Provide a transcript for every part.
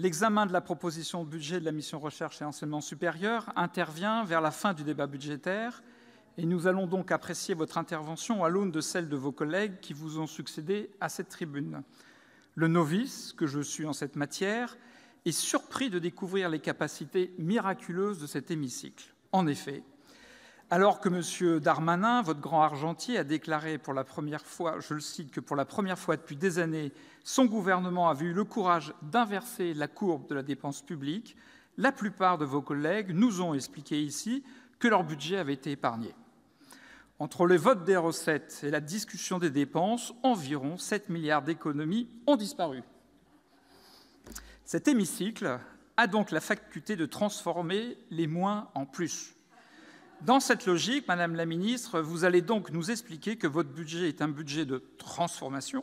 L'examen de la proposition de budget de la mission Recherche et enseignement supérieur intervient vers la fin du débat budgétaire et nous allons donc apprécier votre intervention à l'aune de celle de vos collègues qui vous ont succédé à cette tribune. Le novice que je suis en cette matière est surpris de découvrir les capacités miraculeuses de cet hémicycle. En effet, alors que M. Darmanin, votre grand argentier, a déclaré pour la première fois, je le cite, que pour la première fois depuis des années, son gouvernement avait eu le courage d'inverser la courbe de la dépense publique, la plupart de vos collègues nous ont expliqué ici que leur budget avait été épargné. Entre le vote des recettes et la discussion des dépenses, environ 7 milliards d'économies ont disparu. Cet hémicycle a donc la faculté de transformer les moins en plus. Dans cette logique, Madame la ministre, vous allez donc nous expliquer que votre budget est un budget de transformation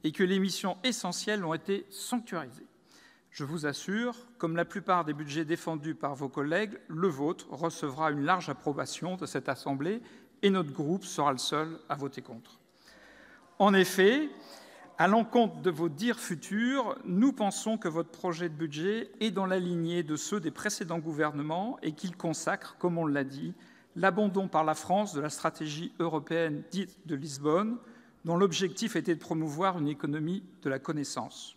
et que les missions essentielles ont été sanctuarisées. Je vous assure, comme la plupart des budgets défendus par vos collègues, le vôtre recevra une large approbation de cette Assemblée et notre groupe sera le seul à voter contre. En effet, à l'encontre de vos dires futurs, nous pensons que votre projet de budget est dans la lignée de ceux des précédents gouvernements et qu'il consacre, comme on l'a dit, l'abandon par la France de la stratégie européenne dite de Lisbonne, dont l'objectif était de promouvoir une économie de la connaissance.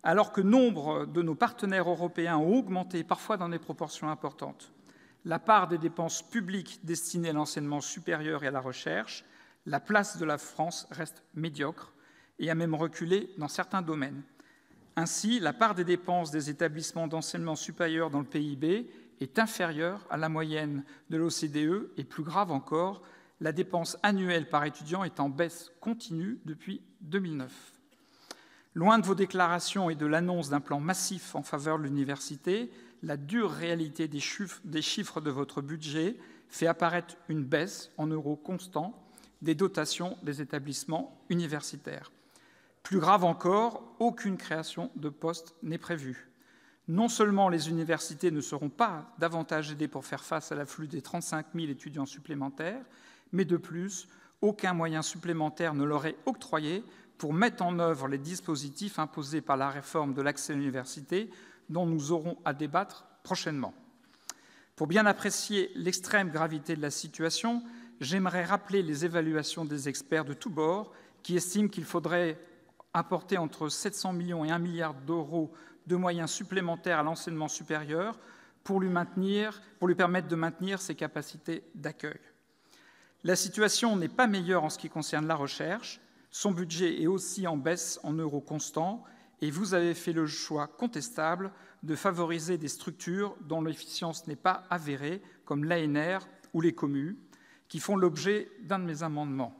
Alors que nombre de nos partenaires européens ont augmenté, parfois dans des proportions importantes, la part des dépenses publiques destinées à l'enseignement supérieur et à la recherche, la place de la France reste médiocre et a même reculé dans certains domaines. Ainsi, la part des dépenses des établissements d'enseignement supérieur dans le PIB est inférieure à la moyenne de l'OCDE et, plus grave encore, la dépense annuelle par étudiant est en baisse continue depuis 2009. Loin de vos déclarations et de l'annonce d'un plan massif en faveur de l'université, la dure réalité des chiffres de votre budget fait apparaître une baisse en euros constants des dotations des établissements universitaires. Plus grave encore, aucune création de postes n'est prévue. Non seulement les universités ne seront pas davantage aidées pour faire face à l'afflux des 35 000 étudiants supplémentaires, mais de plus, aucun moyen supplémentaire ne leur est octroyé pour mettre en œuvre les dispositifs imposés par la réforme de l'accès à l'université dont nous aurons à débattre prochainement. Pour bien apprécier l'extrême gravité de la situation, j'aimerais rappeler les évaluations des experts de tous bords qui estiment qu'il faudrait apporter entre 700 millions et 1 milliard d'euros de moyens supplémentaires à l'enseignement supérieur pour lui permettre de maintenir ses capacités d'accueil. La situation n'est pas meilleure en ce qui concerne la recherche. Son budget est aussi en baisse en euros constants et vous avez fait le choix contestable de favoriser des structures dont l'efficience n'est pas avérée, comme l'ANR ou les communes, qui font l'objet d'un de mes amendements,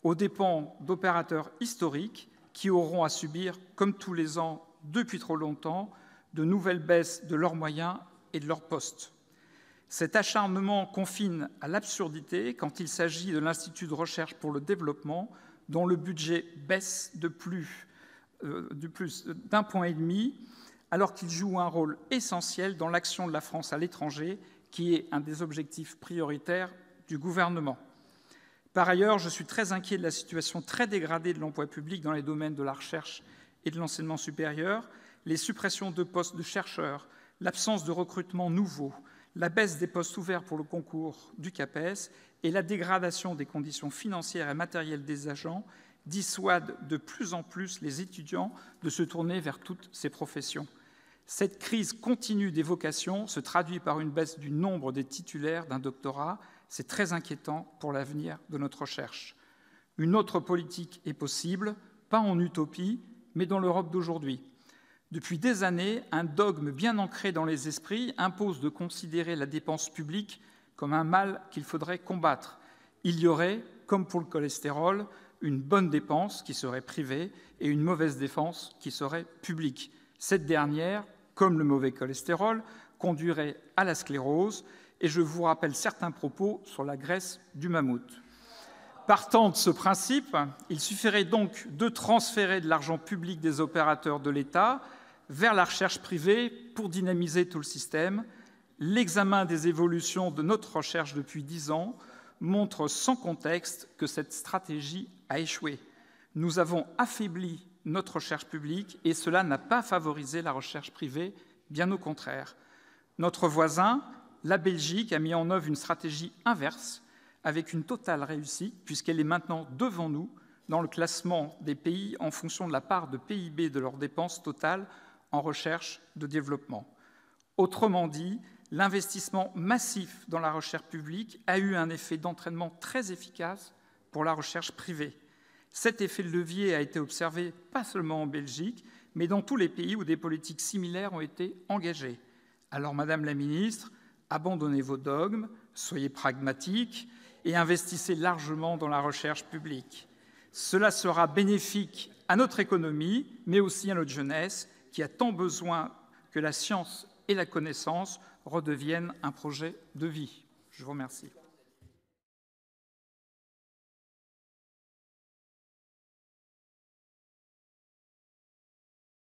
aux dépens d'opérateurs historiques qui auront à subir, comme tous les ans depuis trop longtemps, de nouvelles baisses de leurs moyens et de leurs postes. Cet acharnement confine à l'absurdité quand il s'agit de l'Institut de recherche pour le développement, dont le budget baisse de plus d'1,5 point, alors qu'il joue un rôle essentiel dans l'action de la France à l'étranger, qui est un des objectifs prioritaires du gouvernement. Par ailleurs, je suis très inquiet de la situation très dégradée de l'emploi public dans les domaines de la recherche et de l'enseignement supérieur. Les suppressions de postes de chercheurs, l'absence de recrutement nouveau, la baisse des postes ouverts pour le concours du CAPES et la dégradation des conditions financières et matérielles des agents dissuadent de plus en plus les étudiants de se tourner vers toutes ces professions. Cette crise continue des vocations se traduit par une baisse du nombre des titulaires d'un doctorat. C'est très inquiétant pour l'avenir de notre recherche. Une autre politique est possible, pas en utopie, mais dans l'Europe d'aujourd'hui. Depuis des années, un dogme bien ancré dans les esprits impose de considérer la dépense publique comme un mal qu'il faudrait combattre. Il y aurait, comme pour le cholestérol, une bonne dépense qui serait privée et une mauvaise dépense qui serait publique. Cette dernière, comme le mauvais cholestérol, conduirait à la sclérose, et je vous rappelle certains propos sur la graisse du mammouth. Partant de ce principe, il suffirait donc de transférer de l'argent public des opérateurs de l'État vers la recherche privée pour dynamiser tout le système. L'examen des évolutions de notre recherche depuis 10 ans montre sans contexte que cette stratégie a échoué. Nous avons affaibli notre recherche publique et cela n'a pas favorisé la recherche privée, bien au contraire. Notre voisin, la Belgique, a mis en œuvre une stratégie inverse avec une totale réussite puisqu'elle est maintenant devant nous dans le classement des pays en fonction de la part de PIB de leurs dépenses totales en recherche de développement. Autrement dit, l'investissement massif dans la recherche publique a eu un effet d'entraînement très efficace pour la recherche privée. Cet effet de levier a été observé pas seulement en Belgique, mais dans tous les pays où des politiques similaires ont été engagées. Alors, Madame la Ministre, abandonnez vos dogmes, soyez pragmatiques et investissez largement dans la recherche publique. Cela sera bénéfique à notre économie, mais aussi à notre jeunesse, qui a tant besoin que la science et la connaissance redeviennent un projet de vie. Je vous remercie.